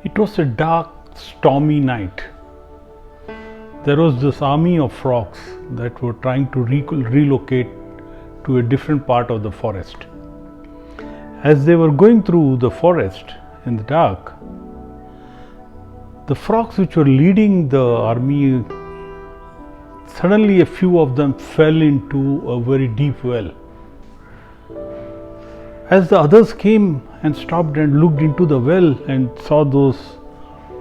It was a dark, stormy night. There was this army of frogs that were trying to relocate to a different part of the forest. As they were going through the forest in the dark, the frogs which were leading the army, suddenly a few of them fell into a very deep well. As the others came and stopped and looked into the well and saw those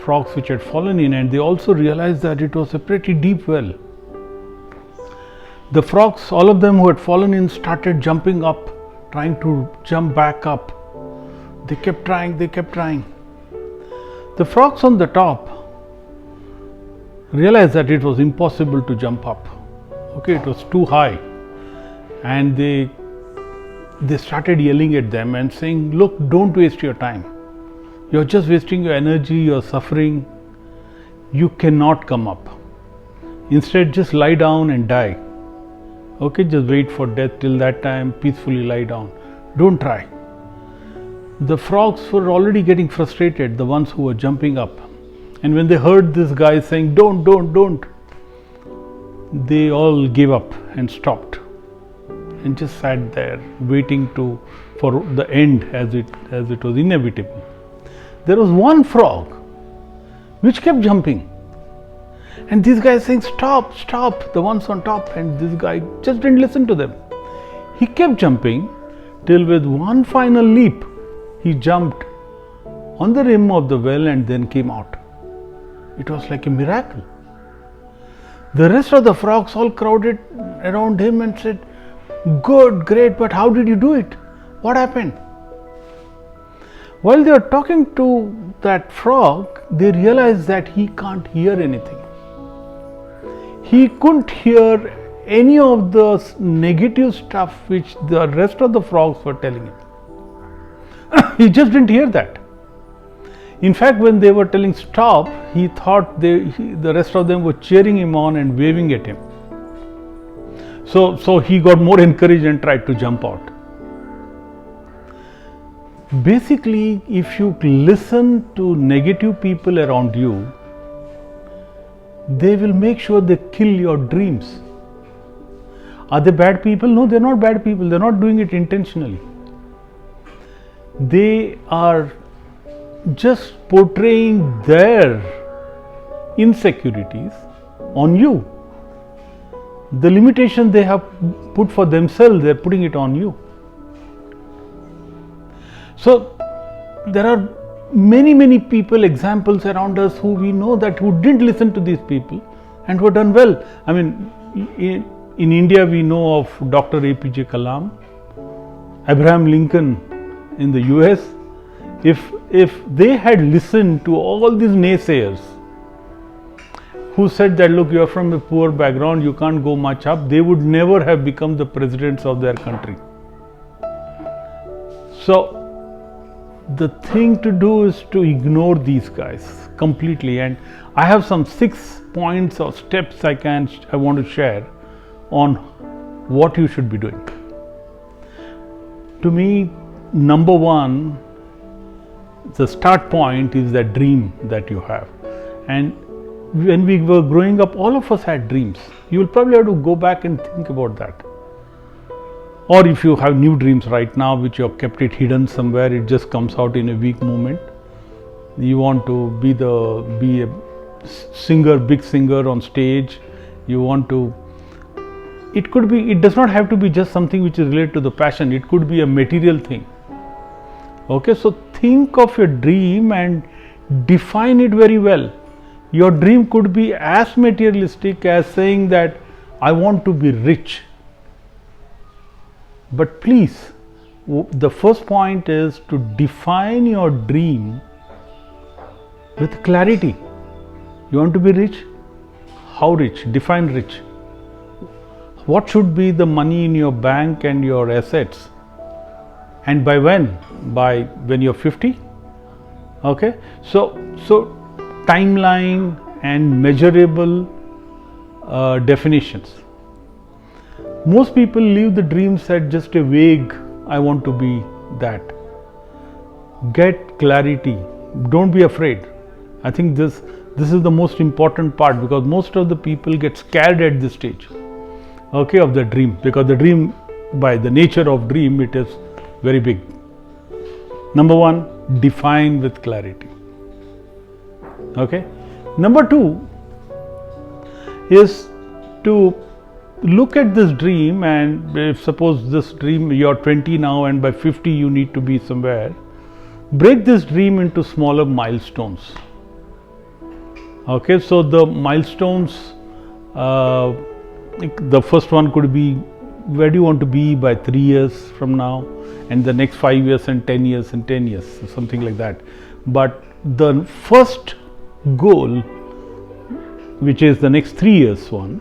frogs which had fallen in, and they also realized that it was a pretty deep well. The frogs, all of them who had fallen in, started jumping up, trying to jump back up. They kept trying. The frogs on the top realized that it was impossible to jump up. Okay, it was too high, and they started yelling at them and saying, "Look, don't waste your time. You're just wasting your energy, you're suffering. You cannot come up. Instead, just lie down and die. Okay, just wait for death till that time, peacefully lie down. Don't try." The frogs were already getting frustrated, the ones who were jumping up. And when they heard this guy saying, don't, they all gave up and stopped and just sat there waiting for the end as it was inevitable. There was one frog which kept jumping, and these guys saying, stop, the ones on top, and this guy just didn't listen to them. He kept jumping till with one final leap he jumped on the rim of the well and then came out. It was like a miracle. The rest of the frogs all crowded around him and said, "Good, great, but how did you do it? What happened?" While they were talking to that frog, they realized that he can't hear anything. He couldn't hear any of the negative stuff which the rest of the frogs were telling him. He just didn't hear that. In fact, when they were telling stop, he thought the rest of them were cheering him on and waving at him. So he got more encouraged and tried to jump out. Basically, if you listen to negative people around you, they will make sure they kill your dreams. Are they bad people? No, they're not bad people. They're not doing it intentionally. They are just portraying their insecurities on you. The limitation they have put for themselves, they're putting it on you. So there are many people, examples around us who we know that who didn't listen to these people and who done well. I mean, in India we know of Dr. APJ Kalam, Abraham Lincoln in the US. If they had listened to all these naysayers who said that, look, you are from a poor background, you can't go much up, they would never have become the presidents of their country. So the thing to do is to ignore these guys completely, and I have some 6 points or steps I want to share on what you should be doing. To me, number one, the start point is that dream that you have. And when we were growing up, all of us had dreams. You will probably have to go back and think about that. Or if you have new dreams right now which you have kept it hidden somewhere, it just comes out in a weak moment. You want to be a singer, big singer on stage. You want to, it does not have to be just something which is related to the passion. It could be a material thing. Okay, so think of your dream and define it very well. Your dream could be as materialistic as saying that I want to be rich. But please, the first point is to define your dream with clarity. You want to be rich? How rich? Define rich. What should be the money in your bank and your assets? And by when? By when you're 50? Okay, so timeline and measurable definitions. Most people leave the dreams at just a vague, I want to be that. Get clarity, don't be afraid. I think this is the most important part, because most of the people get scared at this stage, okay, of the dream, because the dream, by the nature of dream, it is very big. Number one, define with clarity. Okay. Number two is to look at this dream, and if suppose this dream, you're 20 now and by 50 you need to be somewhere, break this dream into smaller milestones. Okay, so the milestones, the first one could be, where do you want to be by 3 years from now, and the next 5 years and 10 years and 10 years, something like that. But the first goal, which is the next 3 years one,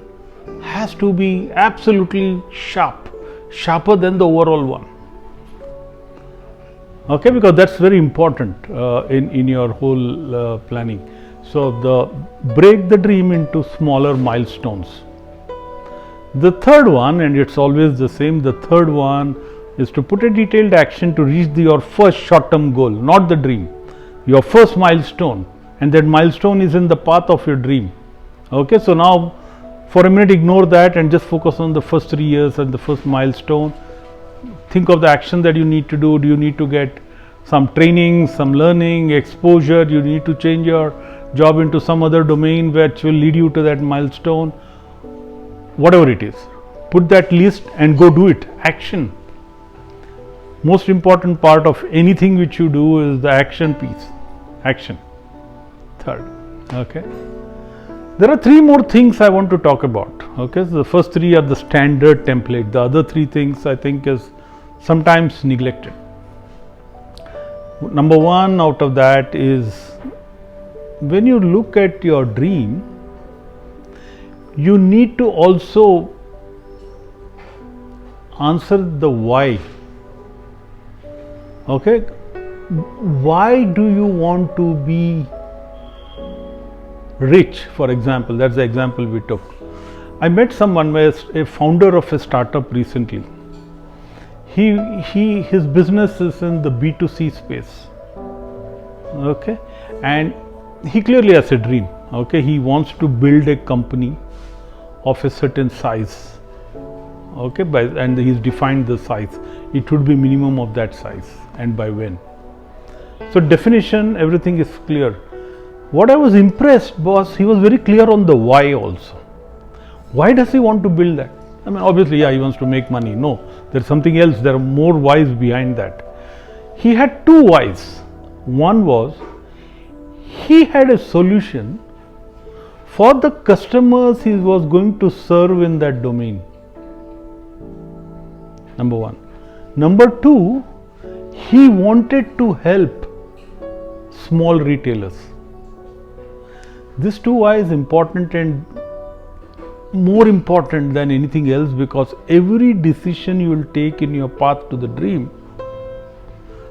has to be absolutely sharper than the overall one. Okay, because that's very important in your whole planning. So break the dream into smaller milestones. The third one, and it's always the same, the third one is to put a detailed action to reach your first short-term goal, not the dream, your first milestone, and that milestone is in the path of your dream. Okay, so now for a minute ignore that and just focus on the first 3 years and the first milestone. Think of the action that you need to do. Do you need to get some training, some learning, exposure? You need to change your job into some other domain which will lead you to that milestone? Whatever it is, put that list and go do it. Action. Most important part of anything which you do is the action piece. Action. Third. Okay. There are 3 more things I want to talk about. Okay, so the first 3 are the standard template. The other 3 things I think is sometimes neglected. Number 1 out of that is, when you look at your dream, you need to also answer the why. Okay, why do you want to be rich, for example? That's the example we took. I met someone, a founder of a startup recently. His business is in the B2C space. Okay, and he clearly has a dream. Okay, he wants to build a company of a certain size. Okay, and he's defined the size. It would be minimum of that size, and by when. So definition, everything is clear. What I was impressed was, he was very clear on the why also. Why does he want to build that? I mean, obviously, yeah, he wants to make money. No, there's something else. There are more whys behind that. He had 2 whys. One was, he had a solution for the customers he was going to serve in that domain. Number 1. Number 2, he wanted to help small retailers. This 2 why is important, and more important than anything else, because every decision you will take in your path to the dream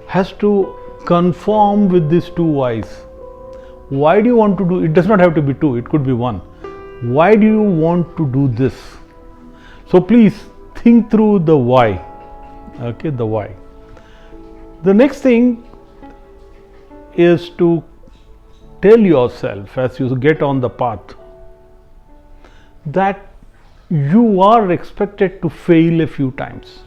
has to conform with these 2 whys. Why do you want to do it? Does not have to be 2, it could be 1. Why do you want to do this? So please think through the why. Okay, the why. The next thing is to tell yourself, as you get on the path, that you are expected to fail a few times.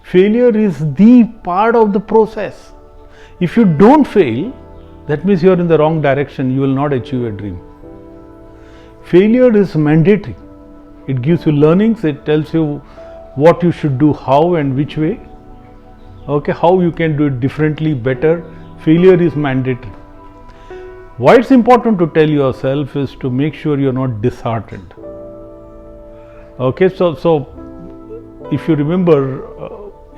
Failure is the part of the process. If you don't fail, that means you are in the wrong direction. You will not achieve a dream. Failure is mandatory. It gives you learnings. It tells you what you should do, how and which way. Okay, how you can do it differently, better. Failure is mandatory. Why it's important to tell yourself is to make sure you're not disheartened. Okay, so if you remember,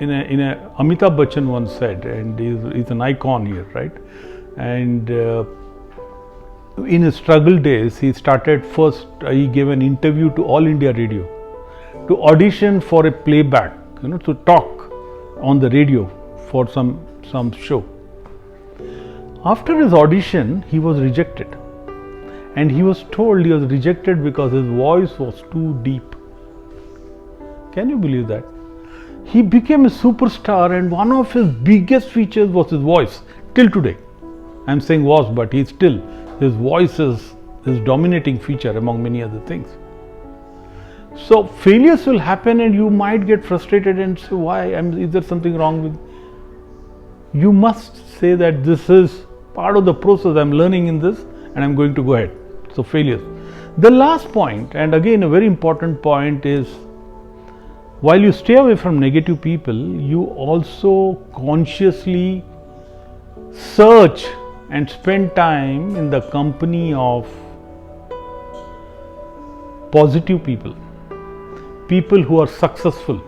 in a Amitabh Bachchan once said, and he's an icon here, right? And in his struggle days, he started first. He gave an interview to All India Radio to audition for a playback, to talk on the radio for some show. After his audition, he was rejected, and he was told he was rejected because his voice was too deep. Can you believe that? He became a superstar, and one of his biggest features was his voice till today. I'm saying was, but he's still, his voice is his dominating feature among many other things. So failures will happen and you might get frustrated and say, why? Is there something wrong with? You must say that this is part of the process. I'm learning in this and I'm going to go ahead. So failures. The last point, and again a very important point, is while you stay away from negative people, you also consciously search and spend time in the company of positive people, people who are successful.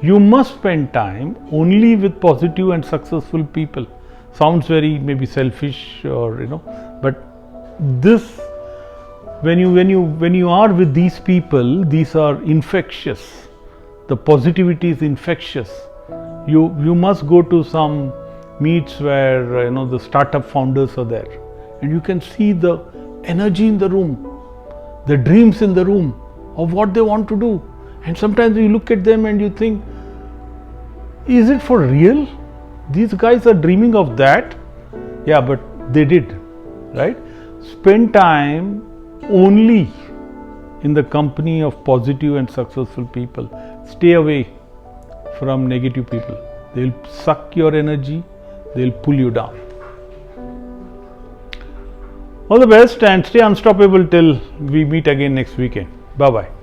You must spend time only with positive and successful people. Sounds very maybe selfish, or but this, when you are with these people, these are infectious. The positivity is infectious. You must go to some meets where the startup founders are there, and you can see the energy in the room, the dreams in the room of what they want to do. And sometimes you look at them and you think, is it for real? These guys are dreaming of that. Yeah, but they did, right? Spend time only in the company of positive and successful people. Stay away from negative people. They'll suck your energy, they'll pull you down. All the best and stay unstoppable till we meet again next weekend. Bye bye.